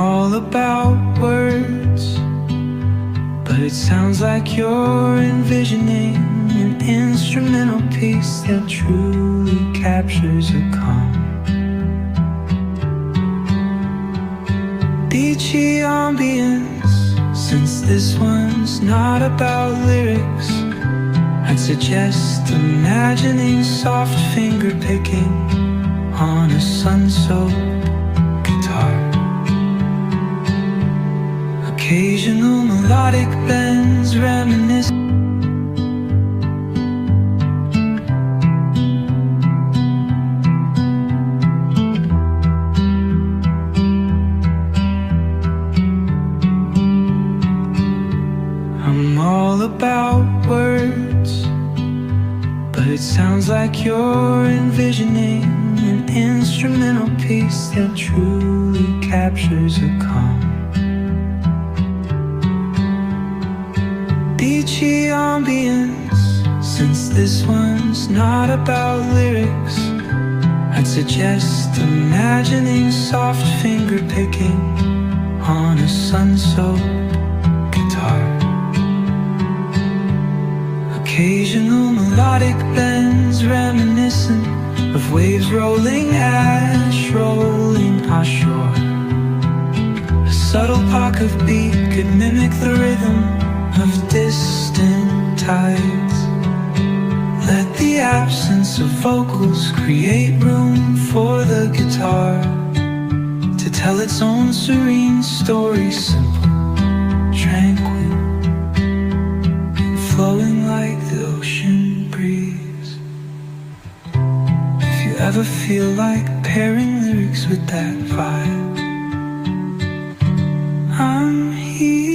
all about words, but it sounds like you're envisioning an instrumental piece that truly captures a calm. Beachy ambience, since this one's not about lyrics, I'd suggest imagining soft finger picking on a sun-soaked guitar. Occasional melodic bends reminisce. I'm all about words, but it sounds like you're envisioning an instrumental piece that truly captures a calm. Beachy ambience, since this one's not about lyrics, I'd suggest imagining soft finger picking on a sun-soaked guitar. Occasional melodic bends reminiscent of waves rolling, ash rolling ashore. A subtle pock of beat could mimic the rhythm of distant tides. Let the absence of vocals create room for the guitar to tell its own serene story, simple, tranquil, flowing like the ocean breeze. If you ever feel like pairing lyrics with that vibe, I'm here.